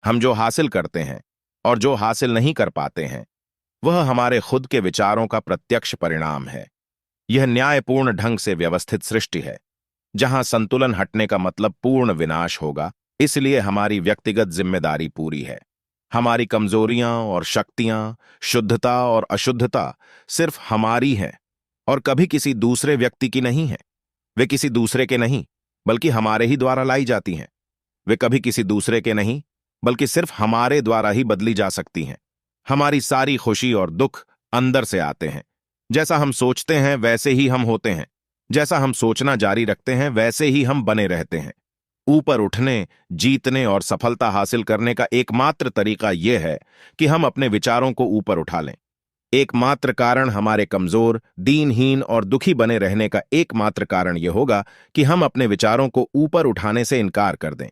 हम जो हासिल करते हैं और जो हासिल नहीं कर पाते हैं वह हमारे खुद के विचारों का प्रत्यक्ष परिणाम है। यह न्यायपूर्ण ढंग से व्यवस्थित सृष्टि है जहां संतुलन हटने का मतलब पूर्ण विनाश होगा। इसलिए हमारी व्यक्तिगत जिम्मेदारी पूरी है। हमारी कमजोरियां और शक्तियां, शुद्धता और अशुद्धता सिर्फ हमारी हैं और कभी किसी दूसरे व्यक्ति की नहीं है। वे किसी दूसरे के नहीं बल्कि हमारे ही द्वारा लाई जाती हैं। वे कभी किसी दूसरे के नहीं बल्कि सिर्फ हमारे द्वारा ही बदली जा सकती हैं। हमारी सारी खुशी और दुख अंदर से आते हैं। जैसा हम सोचते हैं वैसे ही हम होते हैं। जैसा हम सोचना जारी रखते हैं वैसे ही हम बने रहते हैं। ऊपर उठने, जीतने और सफलता हासिल करने का एकमात्र तरीका यह है कि हम अपने विचारों को ऊपर उठा लें। एकमात्र कारण हमारे कमजोर, दीनहीन और दुखी बने रहने का एकमात्र कारण यह होगा कि हम अपने विचारों को ऊपर उठाने से इनकार कर दें।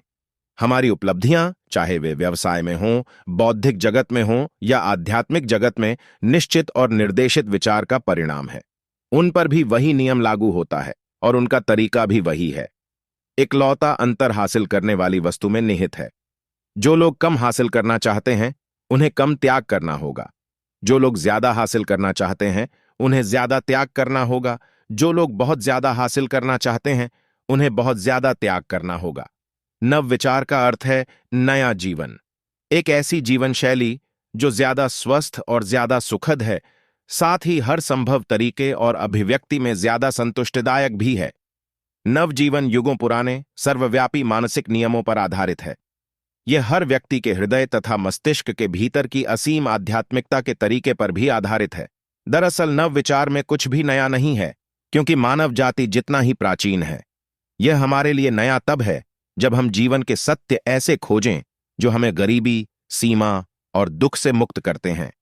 हमारी उपलब्धियां, चाहे वे व्यवसाय में हों, बौद्धिक जगत में हों या आध्यात्मिक जगत में, निश्चित और निर्देशित विचार का परिणाम है। उन पर भी वही नियम लागू होता है और उनका तरीका भी वही है। इकलौता अंतर हासिल करने वाली वस्तु में निहित है। जो लोग कम हासिल करना चाहते हैं उन्हें कम त्याग करना होगा। जो लोग ज्यादा हासिल करना चाहते हैं उन्हें ज्यादा त्याग करना होगा। जो लोग बहुत ज्यादा हासिल करना चाहते हैं उन्हें बहुत ज्यादा त्याग करना होगा। नव विचार का अर्थ है नया जीवन। एक ऐसी जीवन शैली जो ज्यादा स्वस्थ और ज्यादा सुखद है, साथ ही हर संभव तरीके और अभिव्यक्ति में ज्यादा संतुष्टिदायक भी है। नव जीवन युगों पुराने सर्वव्यापी मानसिक नियमों पर आधारित है। यह हर व्यक्ति के हृदय तथा मस्तिष्क के भीतर की असीम आध्यात्मिकता के तरीके पर भी आधारित है। दरअसल नव विचार में कुछ भी नया नहीं है, क्योंकि मानव जाति जितना ही प्राचीन है। यह हमारे लिए नया तब है जब हम जीवन के सत्य ऐसे खोजें जो हमें गरीबी, सीमा और दुख से मुक्त करते हैं।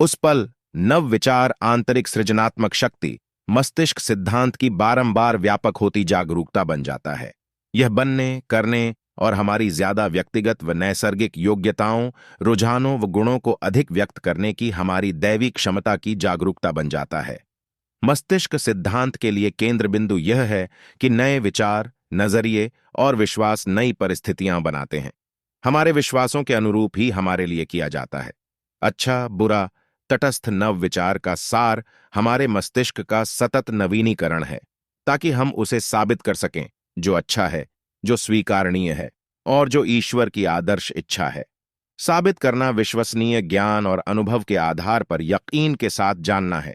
उस पल नव विचार आंतरिक सृजनात्मक शक्ति, मस्तिष्क सिद्धांत की बारंबार व्यापक होती जागरूकता बन जाता है। यह बनने, करने और हमारी ज्यादा व्यक्तिगत व नैसर्गिक योग्यताओं, रुझानों व गुणों को अधिक व्यक्त करने की हमारी दैवी क्षमता की जागरूकता बन जाता है। मस्तिष्क सिद्धांत के लिए केंद्र बिंदु यह है कि नए विचार, नजरिए और विश्वास नई परिस्थितियां बनाते हैं। हमारे विश्वासों के अनुरूप ही हमारे लिए किया जाता है। अच्छा, बुरा, तटस्थ नव विचार का सार हमारे मस्तिष्क का सतत नवीनीकरण है, ताकि हम उसे साबित कर सकें जो अच्छा है, जो स्वीकारणीय है और जो ईश्वर की आदर्श इच्छा है। साबित करना विश्वसनीय ज्ञान और अनुभव के आधार पर यकीन के साथ जानना है।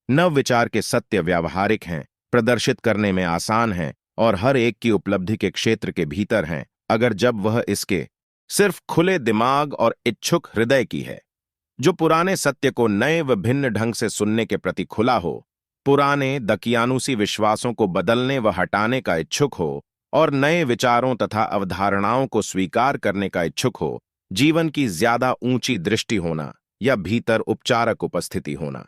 नव विचार के सत्य व्यावहारिक हैं, प्रदर्शित करने में आसान हैं और हर एक की उपलब्धि के क्षेत्र के भीतर हैं, अगर जब वह इसके सिर्फ खुले दिमाग और इच्छुक हृदय की है, जो पुराने सत्य को नए व भिन्न ढंग से सुनने के प्रति खुला हो, पुराने दकियानुसी विश्वासों को बदलने व हटाने का इच्छुक हो और नए विचारों तथा अवधारणाओं को स्वीकार करने का इच्छुक हो। जीवन की ज्यादा ऊंची दृष्टि होना या भीतर उपचारक उपस्थिति होना।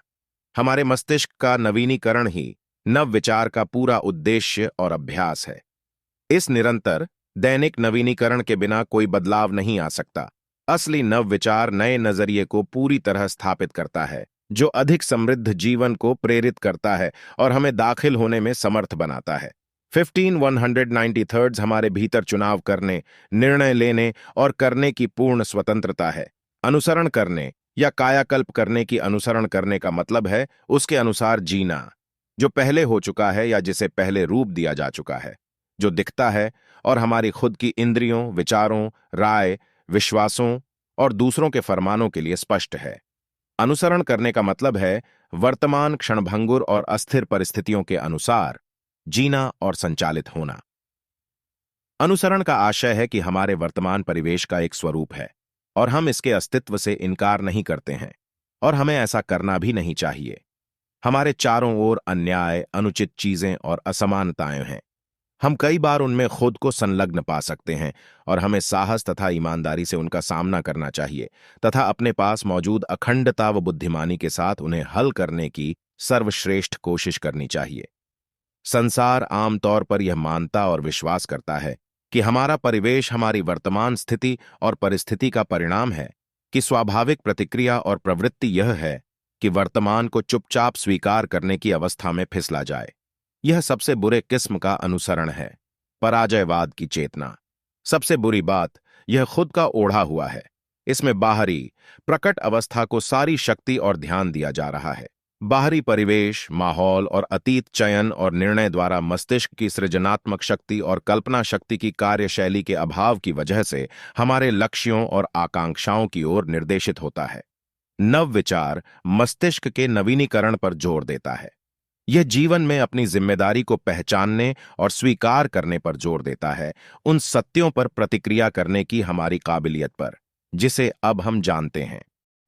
हमारे मस्तिष्क का नवीनीकरण ही नव विचार का पूरा उद्देश्य और अभ्यास है। इस निरंतर दैनिक नवीनीकरण के बिना कोई बदलाव नहीं आ सकता। असली नव विचार नए नजरिए को पूरी तरह स्थापित करता है, जो अधिक समृद्ध जीवन को प्रेरित करता है और हमें दाखिल होने में समर्थ बनाता है। 15193 हमारे भीतर चुनाव करने, निर्णय लेने और करने की पूर्ण स्वतंत्रता है। अनुसरण करने या कायाकल्प करने की अनुसरण करने का मतलब है उसके अनुसार जीना, जो पहले हो चुका है या जिसे पहले रूप दिया जा चुका है, जो दिखता है और हमारी खुद की इंद्रियों, विचारों, राय, विश्वासों और दूसरों के फरमानों के लिए स्पष्ट है। अनुसरण करने का मतलब है वर्तमान क्षणभंगुर और अस्थिर परिस्थितियों के अनुसार जीना और संचालित होना। अनुसरण का आशय है कि हमारे वर्तमान परिवेश का एक स्वरूप है और हम इसके अस्तित्व से इनकार नहीं करते हैं और हमें ऐसा करना भी नहीं चाहिए। हमारे चारों ओर अन्याय, अनुचित चीजें और असमानताएं हैं। हम कई बार उनमें खुद को संलग्न पा सकते हैं और हमें साहस तथा ईमानदारी से उनका सामना करना चाहिए तथा अपने पास मौजूद अखंडता व बुद्धिमानी के साथ उन्हें हल करने की सर्वश्रेष्ठ कोशिश करनी चाहिए। संसार आमतौर पर यह मानता और विश्वास करता है कि हमारा परिवेश हमारी वर्तमान स्थिति और परिस्थिति का परिणाम है, कि स्वाभाविक प्रतिक्रिया और प्रवृत्ति यह है कि वर्तमान को चुपचाप स्वीकार करने की अवस्था में फिसला जाए। यह सबसे बुरे किस्म का अनुसरण है, पराजयवाद की चेतना। सबसे बुरी बात यह खुद का ओढ़ा हुआ है। इसमें बाहरी प्रकट अवस्था को सारी शक्ति और ध्यान दिया जा रहा है। बाहरी परिवेश, माहौल और अतीत चयन और निर्णय द्वारा मस्तिष्क की सृजनात्मक शक्ति और कल्पना शक्ति की कार्यशैली के अभाव की वजह से हमारे लक्ष्यों और आकांक्षाओं की ओर निर्देशित होता है। नव विचार मस्तिष्क के नवीनीकरण पर जोर देता है। यह जीवन में अपनी जिम्मेदारी को पहचानने और स्वीकार करने पर जोर देता है, उन सत्यों पर प्रतिक्रिया करने की हमारी काबिलियत पर, जिसे अब हम जानते हैं।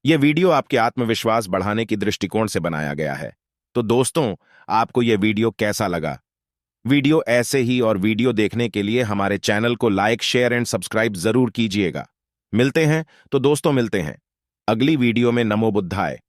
यह वीडियो आपके आत्मविश्वास बढ़ाने की दृष्टिकोण से बनाया गया है। तो दोस्तों, आपको यह वीडियो कैसा लगा? वीडियो ऐसे ही और वीडियो देखने के लिए हमारे चैनल को लाइक, शेयर एंड सब्सक्राइब जरूर कीजिएगा। मिलते हैं तो दोस्तों, मिलते हैं अगली वीडियो में। नमो बुद्धाय।